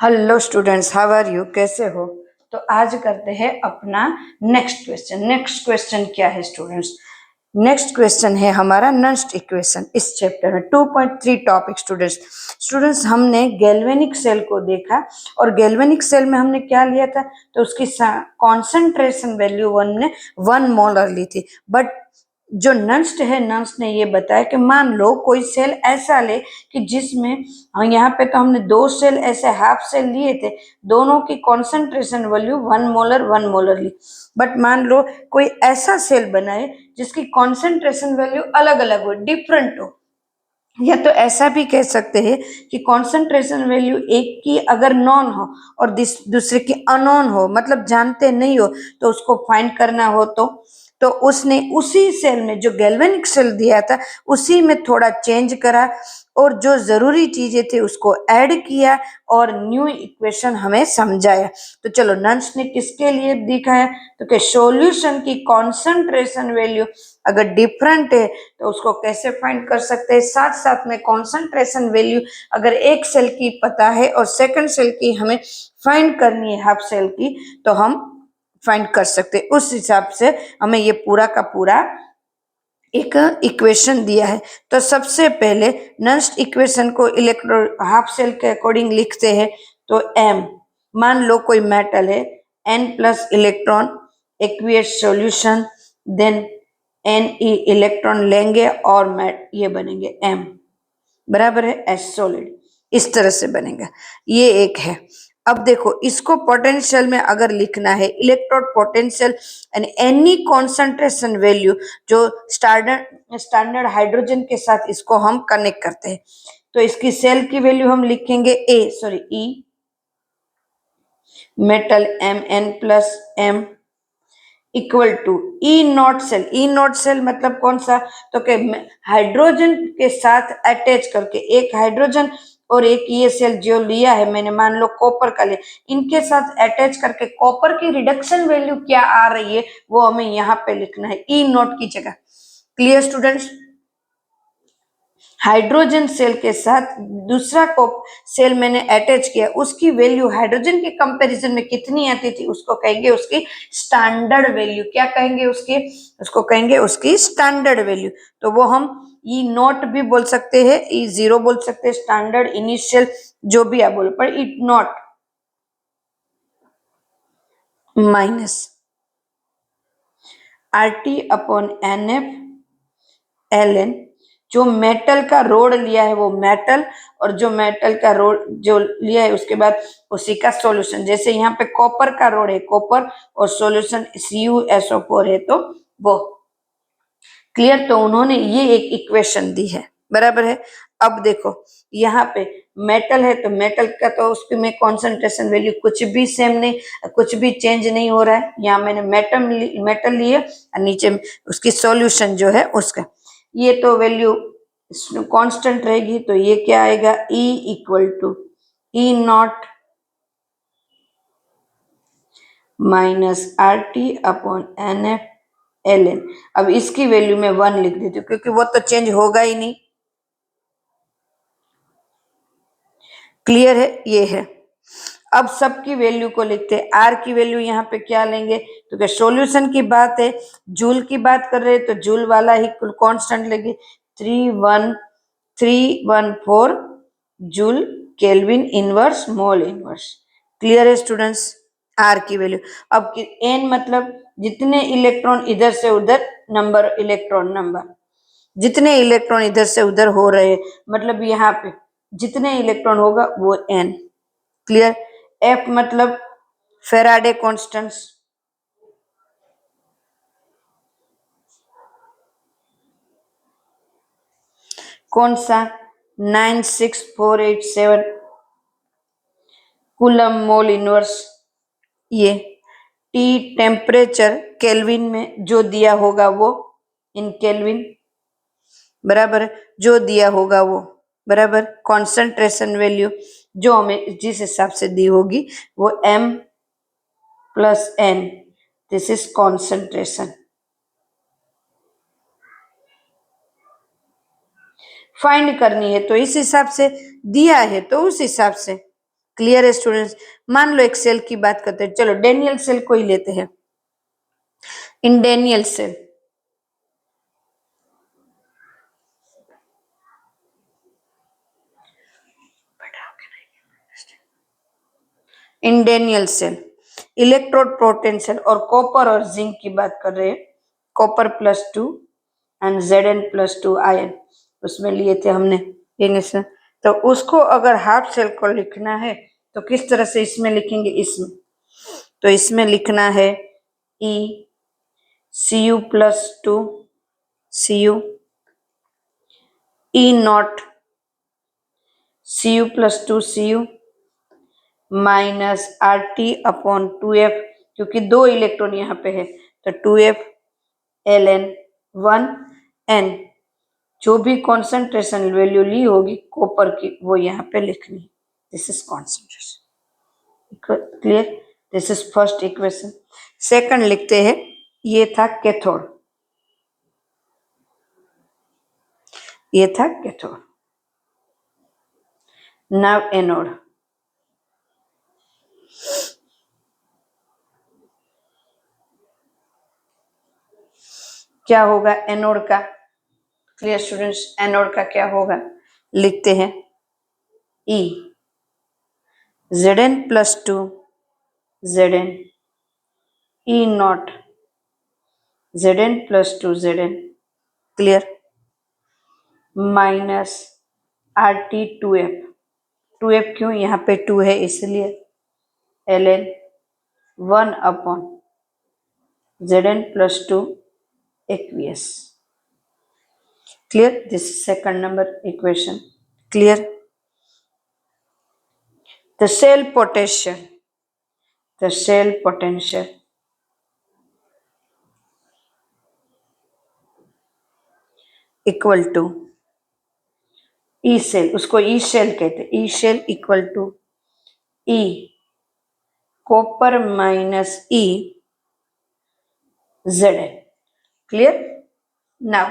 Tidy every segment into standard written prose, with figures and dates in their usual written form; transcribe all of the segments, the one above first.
Hello students, how are you? कैसे हो? तो आज करते हैं अपना नेक्स्ट क्वेश्चन। नेक्स्ट क्वेश्चन क्या है स्टूडेंट्स? नेक्स्ट क्वेश्चन है हमारा नस्ट इक्वेशन इस चैप्टर में 2.3 टॉपिक। स्टूडेंट्स हमने गैल्वेनिक सेल को देखा और गैल्वेनिक सेल में हमने क्या लिया था, तो उसकी कॉन्सेंट्रेशन वैल्यू 1 मोलर ली थी। बट जो नस्ट है, नस्ट ने ये बताया कि मान लो कोई सेल ऐसा ले कि जिसमें यहाँ पे तो हमने दो सेल ऐसे हाफ सेल लिए थे, दोनों की कॉन्सेंट्रेशन वैल्यू 1 मोलर ली। बट मान लो कोई ऐसा सेल बनाए जिसकी कॉन्सेंट्रेशन वैल्यू अलग अलग हो, डिफरेंट हो, या तो ऐसा भी कह सकते हैं कि कॉन्सेंट्रेशन वैल्यू एक की अगर नॉन हो और दूसरे की अननोन हो, मतलब जानते नहीं हो, तो उसको फाइंड करना हो तो उसने उसी सेल में जो गैल्वेनिक सेल दिया था उसी में थोड़ा चेंज करा और जो जरूरी चीजें थी उसको ऐड किया और न्यू इक्वेशन हमें समझाया। तो चलो, नंस ने किसके लिए दिखाया, तो कि सॉल्यूशन की कॉन्सेंट्रेशन वैल्यू अगर डिफरेंट है तो उसको कैसे फाइंड कर सकते हैं। साथ साथ में कॉन्सेंट्रेशन वैल्यू अगर एक सेल की पता है और सेकंड सेल की हमें फाइंड करनी है, हाफ सेल की, तो हम फाइंड कर सकते हैं। उस हिसाब से हमें ये पूरा का पूरा एक इक्वेशन दिया है। तो सबसे पहले नस्ट इक्वेशन को इलेक्ट्रो हाफ सेल के अकॉर्डिंग लिखते हैं। तो एम, मान लो कोई मेटल है, N plus electron aqueous solution, then N E electron लेंगे और ये बनेंगे एम बराबर है एस सॉलिड। इस तरह से बनेगा, ये एक है। अब देखो, इसको पोटेंशियल में अगर लिखना है, electrode potential and any concentration value जो स्टैंडर्ड हाइड्रोजन के साथ इसको हम कनेक्ट करते हैं, तो इसकी सेल की वैल्यू हम लिखेंगे E metal M N plus M equal to E naught cell. E naught cell मतलब कौन सा, तो कि हाइड्रोजन के साथ अटैच करके एक हाइड्रोजन और एक ये सेल जो लिया है मैंने, मान लो कॉपर का लिया, इनके साथ अटैच करके कॉपर की रिडक्शन वैल्यू क्या आ रही है वो हमें यहाँ पे लिखना है ई नॉट की जगह। Clear students? हाइड्रोजन सेल के साथ दूसरा सेल मैंने अटैच किया, उसकी वैल्यू हाइड्रोजन के कंपैरिजन में कितनी आती थी उसको कहेंगे उसकी स्टैंडर्ड वैल्यू। क्या कहेंगे उसकी? उसको कहेंगे उसकी स्टैंडर्ड वैल्यू। तो वो हम ई नॉट भी बोल सकते हैं, ई जीरो बोल सकते हैं, स्टैंडर्ड इनिशियल जो भी आप बोलो, पर it naught minus R T upon N F L N. जो मेटल का रोड लिया है वो मेटल, और जो मेटल का रोड जो लिया है उसके बाद उसी का सॉल्यूशन। जैसे यहाँ पे कॉपर का रोड है कॉपर और सॉल्यूशन CuSO4 है, तो वो क्लियर। तो उन्होंने ये एक इक्वेशन दी है, बराबर है। अब देखो यहाँ पे मेटल है तो मेटल का तो उसके में कॉन्सेंट्रेशन वैल्यू कुछ भी सेम नहीं, कुछ भी चेंज नहीं हो रहा है। यहाँ मैंने मेटल लिए और नीचे उसकी सॉल्यूशन जो है उसका, ये तो वैल्यू कांस्टेंट रहेगी। तो ये क्या आएगा, E equal to E naught minus RT upon NF ln। अब इसकी वैल्यू में 1 लिख देती हूँ क्योंकि वो तो चेंज होगा ही नहीं। क्लियर है? ये है। अब सबकी वैल्यू को लिखते हैं। आर की वैल्यू यहाँ पे क्या लेंगे, तो क्या सॉल्यूशन की बात है, जूल की बात कर रहे हैं तो जूल वाला ही कांस्टेंट लेंगे, 31314 joule kelvin inverse mole inverse. Clear है स्टूडेंट्स? आर की वैल्यू। अब एन मतलब जितने इलेक्ट्रॉन इधर से उधर, नंबर इलेक्ट्रॉन नंबर, जितने इलेक्ट्रॉन इधर से उधर हो रहे, मतलब यहाँ पे जितने इलेक्ट्रॉन होगा वो एन। क्लियर? एफ मतलब फेराडे कांस्टेंट्स, कौन सा, 96487 कूलम मोल इनवर्स। ये टी टेम्परेचर केल्विन में जो दिया होगा वो इन केल्विन, बराबर, जो दिया होगा वो, बराबर। कॉन्सेंट्रेशन वैल्यू जो हमें जिस हिसाब से दी होगी वो M plus N, this is concentration. Find करनी है तो इस हिसाब से, दिया है तो उस हिसाब से, क्लियर है स्टूडेंट्स? मान लो एक सेल की बात करते हैं, चलो डेनियल सेल को ही लेते हैं। इन डेनियल सेल, इन डेनियल सेल इलेक्ट्रोड पोटेंशियल और कॉपर और जिंक की बात कर रहे हैं, कॉपर+2 एंड Zn+2 आयन उसमें लिए थे हमने इनिशियल। तो उसको अगर हाफ सेल को लिखना है तो किस तरह से इसमें लिखेंगे? इसमें तो इसमें लिखना है E Cu+2 Cu E0 Cu+2 Cu -RT/2F, क्योंकि 2 इलेक्ट्रॉन यहाँ पे है तो 2F Ln1n, जो भी कॉन्सेंट्रेशन वैल्यू ली होगी कॉपर की वो यहाँ पे लिखनी है। This is concentration. Clear? This is first equation. Second लिखते हैं, ये था कैथोड, ये था कैथोड। नाउ एनोड, क्या होगा एनोड का? Clear students? एनोड का क्या होगा? लिखते हैं E Zn+2 Zn E0 Zn+2 Zn, clear, -RT2F, 2F क्यों? यहाँ पे 2 है इसलिए, Ln1/Zn+2 aqueous। Clear? This is second number equation. Clear? The cell potential equal to E cell, उसको E cell कहते हैं, E cell equal to E copper minus E Zn। Clear? Now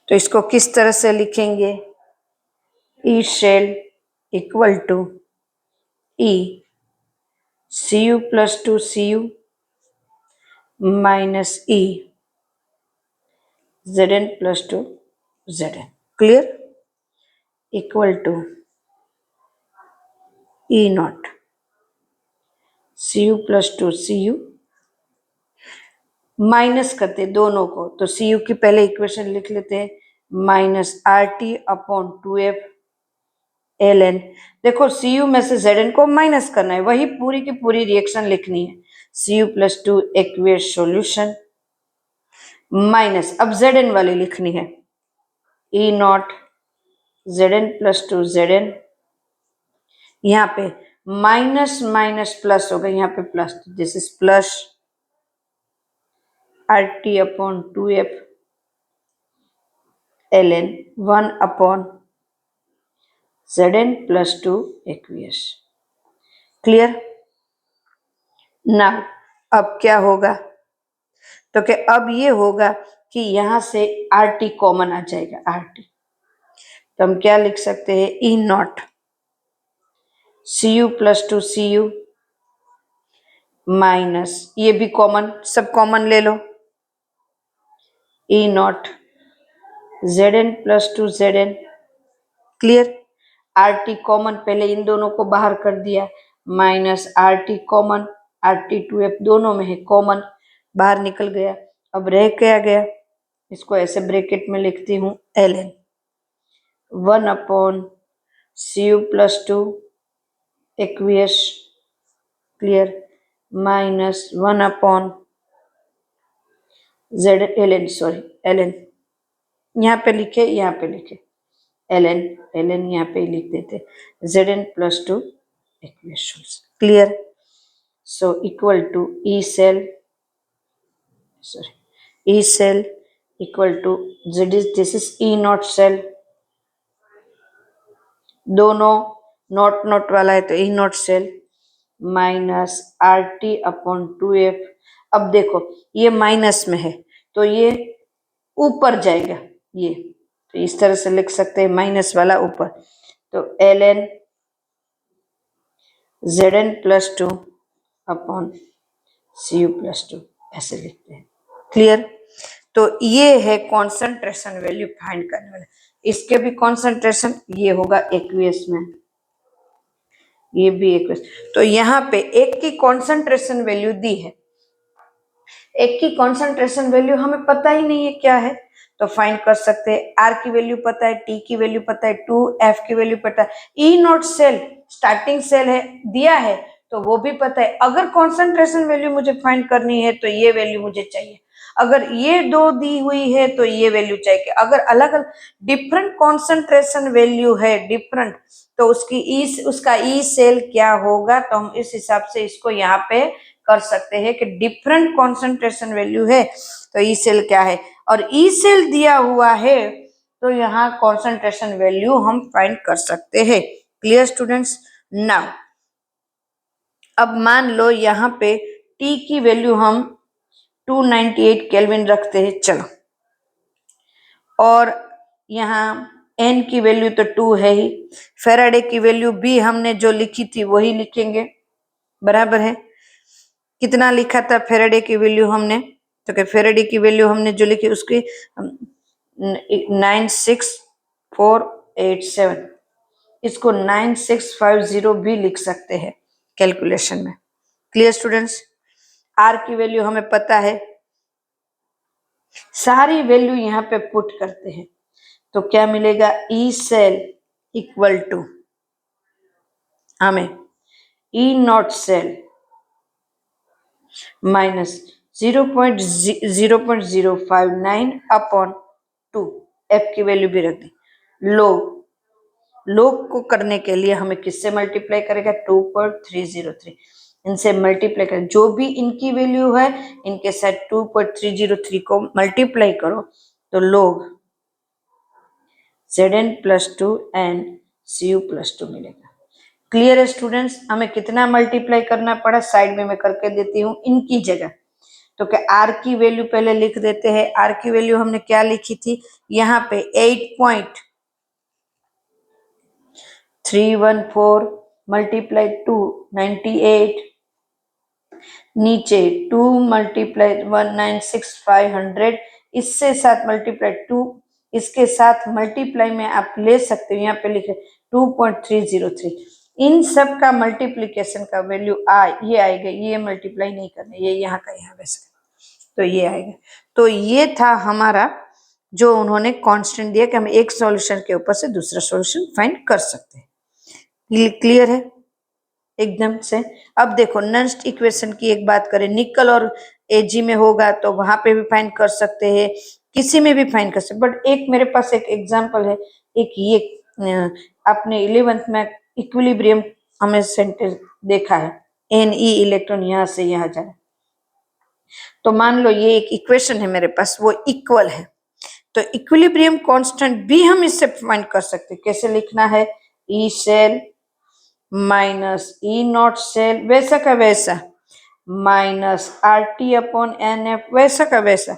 तो इसको किस तरह से लिखेंगे? E cell equal to E Cu+2 Cu minus E Zn+2 Zn, clear, equal to E0 Cu+2 Cu, minus करते दोनों को तो Cu की पहले इक्वेशन लिख लेते हैं, -RT/2F Ln। देखो Cu में से Zn को माइनस करना है, वही पूरी की पूरी रिएक्शन लिखनी है। Cu+2 एक्वियस सॉल्यूशन माइनस, अब Zn वाली लिखनी है, E0 Zn+2 Zn, यहाँ पे माइनस माइनस प्लस होगा, यहाँ पे प्लस, तो this is plus RT/2F Ln 1/Zn+2 aqueous। Clear? Now अब क्या होगा? तो क्या अब ये होगा कि यहां से RT कॉमन आ जाएगा, RT, तो हम क्या लिख सकते हैं? E0 Cu+2 Cu माइनस, ये भी कॉमन, सब कॉमन ले लो, E0 Zn+2 Zn, clear? RT common, पहले इन दोनों को बाहर कर दिया, माइनस RT कॉमन, RT2F दोनों में है कॉमन, बाहर निकल गया। अब रह क्या गया? इसको ऐसे ब्रैकेट में लिखती हूँ, Ln 1/Cu+2 aqueous, clear, minus 1/Ln, sorry Ln, यहाँ पे लिखे, यहाँ पे लिखे Ln, Ln यहाँ पे लिख देते, Zn+2 aqueous, clear? So equal to E cell, sorry, E cell equal to this is E0 cell, दोनों नॉट नॉट वाला है तो E0 सेल माइनस RT/2F। अब देखो ये माइनस में है तो ये ऊपर जाएगा, ये तो इस तरह से लिख सकते हैं, माइनस वाला ऊपर, तो ln Zn plus 2 upon Cu plus 2 ऐसे लिखते हैं। क्लियर? तो ये है कॉन्सेंट्रेशन वैल्यू फाइंड करने वाला। इसके भी कॉन्सेंट्रेशन ये होगा एक्वियस में, ये भी एक्वियस। तो यहाँ पे एक की कॉन्सेंट्रेशन वैल्यू दी है, एक की कॉन्सेंट्रेशन वैल्यू हमें पता ही नहीं है क्या है, तो फाइंड कर सकते हैं। आर की वैल्यू पता है, टी की वैल्यू पता है 2, एफ की वैल्यू पता है, ई नॉट सेल स्टार्टिंग सेल है दिया है तो वो भी पता है। अगर कॉन्सेंट्रेशन वैल्यू मुझे फाइंड करनी है तो ये वैल्यू मुझे चाहिए, अगर ये दो दी हुई है तो ये वैल्यू चाहिए। अगर अलग अलग डिफरेंट कॉन्सेंट्रेशन वैल्यू है डिफरेंट, तो उसका ई सेल क्या होगा, तो हम इस हिसाब से इसको यहाँ पे कर सकते हैं कि डिफरेंट कॉन्सेंट्रेशन वैल्यू है तो ई सेल क्या है, और ई सेल दिया हुआ है तो यहाँ कॉन्सेंट्रेशन वैल्यू हम फाइंड कर सकते हैं। Clear students? नाउ अब मान लो यहाँ पे टी की वैल्यू हम 298 केल्विन रखते हैं, चलो, और यहाँ एन की वैल्यू तो 2 है ही, फेराडे की वैल्यू भी हमने जो लिखी थी वही लिखेंगे, बराबर है। कितना लिखा था फेराडे की वैल्यू हमने, तो क्या फेराडे की वैल्यू हमने जो लिखी उसकी 96487, इसको 9650 भी लिख सकते हैं कैलकुलेशन में। Clear students? आर की वैल्यू हमें पता है, सारी वैल्यू यहाँ पे पुट करते हैं तो क्या मिलेगा, ई सेल इक्वल टू हमें E naught cell minus 0.059 upon 2, F की वैल्यू भी रख दी। लोग को करने के लिए हमें किससे मल्टीप्लाई करेगा, 2.303, इनसे मल्टीप्लाई कर, जो भी इनकी वैल्यू है इनके साथ 2.303 को मल्टीप्लाई करो तो लोग Zn plus 2 and Cu plus 2 मिलेगा। क्लियर है स्टूडेंट्स? हमें कितना मल्टीप्लाई करना पड़ा, साइड में मैं करके देती हूँ इनकी जगह। तो क्या आर की वैल्यू पहले लिख देते हैं, आर की वैल्यू हमने क्या लिखी थी यहाँ पे 8.314 मल्टीप्लाई 298, नीचे 2 मल्टीप्लाई 196500, इससे साथ मल्टीप्लाई 2, इसके साथ मल्टीप्लाई में आप ले सकते हो, यहाँ पे लिखे 2.303, इन सब का मल्टीप्लीकेशन का वैल्यू ये आएगा, ये मल्टीप्लाई नहीं करना, ये यहाँ का यहाँ वैसे, तो ये आएगा। तो ये था हमारा जो उन्होंने कांस्टेंट दिया कि हम एक सॉल्यूशन के ऊपर से दूसरा सॉल्यूशन फाइंड कर सकते हैं। क्लियर है एकदम से? अब देखो नंस्ट इक्वेशन की एक बात करें, निकल और एजी में होगा तो वहां पे भी फाइंड कर सकते हैं, किसी में भी फाइंड कर सकते, बट एक मेरे पास एक एग्जांपल है, एक ये आपने 11th में इक्विलिब्रियम हमें सेंटेंस देखा है, Ne इलेक्ट्रॉन यहाँ से यहाँ जा रहा है, तो मान लो ये एक इक्वेशन है मेरे पास, वो इक्वल है, तो इक्विलिब्रियम कांस्टेंट भी हम इससे फाइंड कर सकते हैं। कैसे लिखना है, E cell minus E naught cell वैसा का वैसा minus R T upon N F वैसा का वैसा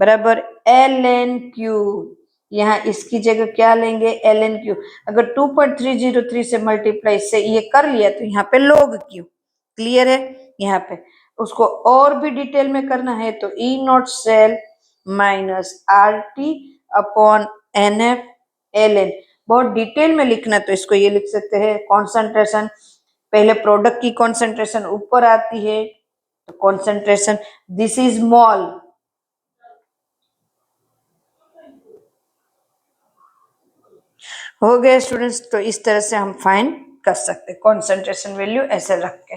बराबर एल एन क्यू, यहाँ इसकी जगह क्या लेंगे, एल एन क्यू। अगर 2.303 से मल्टीप्लाई से ये कर लिया तो यहाँ पे log क्यू। क्लियर है? यहाँ पे उसको और भी डिटेल में करना है तो E naught cell minus R T upon N F L N, बहुत डिटेल में लिखना तो इसको ये लिख सकते हैं कॉन्सेंट्रेशन, पहले प्रोडक्ट की कॉन्सेंट्रेशन ऊपर आती है तो कॉन्सेंट्रेशन दिस इज मोल, हो गए स्टूडेंट्स। तो इस तरह से हम फाइंड कर सकते हैं कॉन्सेंट्रेशन वैल्यू ऐसे रख के,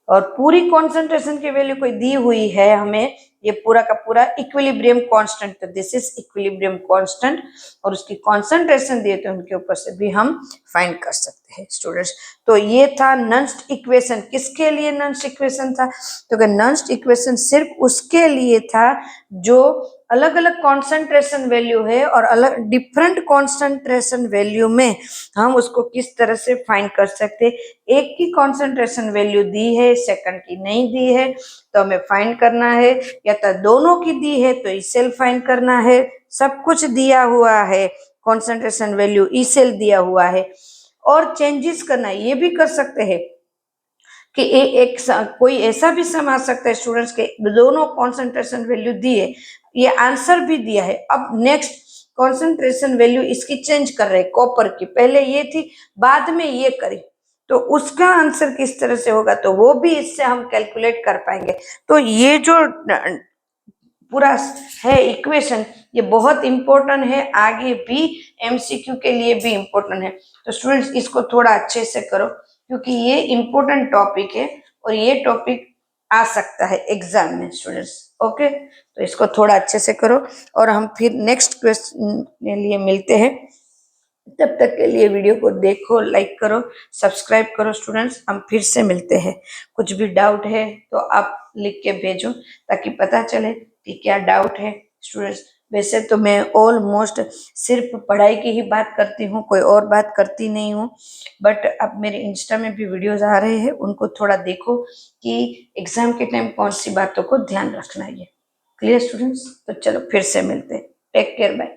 और पूरी कॉन्सेंट्रेशन की वैल्यू कोई दी हुई है हमें, ये पूरा का पूरा इक्विलिब्रियम कांस्टेंट, तो दिस इज इक्विलिब्रियम कांस्टेंट, और उसकी कॉन्सेंट्रेशन दिए तो उनके ऊपर से भी हम फाइंड कर सकते हैं स्टूडेंट्स। तो ये था नंस्ट इक्वेशन। किसके लिए नंस्ट इक्वेशन था, तो नंस्ट इक्वेशन सिर्फ उसके लिए था जो अलग अलग कॉन्सेंट्रेशन वैल्यू है और अलग डिफरेंट कॉन्सेंट्रेशन वैल्यू में हम उसको किस तरह से फाइंड कर सकते। एक की कॉन्सेंट्रेशन वैल्यू दी है, सेकंड की नहीं दी है, तो हमें फाइंड करना है, या तो दोनों की दी है तो इसे फाइंड करना है, सब कुछ दिया हुआ है कॉन्सेंट्रेशन वैल्यू ई सेल दिया हुआ है, और चेंजेस करना ये भी कर सकते हैं कि कोई ऐसा भी सम आ सकता है स्टूडेंट्स के दोनों कॉन्सेंट्रेशन वैल्यू दिए, ये आंसर भी दिया है, अब नेक्स्ट कॉन्सेंट्रेशन वैल्यू इसकी चेंज कर रहे हैं कॉपर की, पहले ये थी बाद में ये करी, तो उसका आंसर किस तरह से होगा, तो वो भी इससे हम कैलकुलेट कर पाएंगे। तो ये जो पूरा है इक्वेशन, ये बहुत इंपॉर्टेंट है, आगे भी एमसीक्यू के लिए भी इंपॉर्टेंट है। तो स्टूडेंट्स इसको थोड़ा अच्छे से करो, क्योंकि ये इंपॉर्टेंट टॉपिक है और ये टॉपिक आ सकता है एग्जाम में स्टूडेंट्स। ओके, तो इसको थोड़ा अच्छे से करो और हम फिर नेक्स्ट क्वेश्चन के लिए मिलते हैं। तब तक के लिए वीडियो को देखो, लाइक करो, सब्सक्राइब करो स्टूडेंट्स। हम फिर से मिलते हैं। कुछ भी डाउट है तो आप लिख के भेजो ताकि पता चले कि क्या डाउट है स्टूडेंट्स। वैसे तो मैं ऑलमोस्ट सिर्फ पढ़ाई की ही बात करती हूँ, कोई और बात करती नहीं हूँ, बट अब मेरे इंस्टा में भी वीडियोज आ रहे हैं, उनको थोड़ा देखो कि एग्जाम के टाइम कौन सी बातों को ध्यान रखना है। Clear students? तो चलो फिर से मिलते हैं। Take care, bye.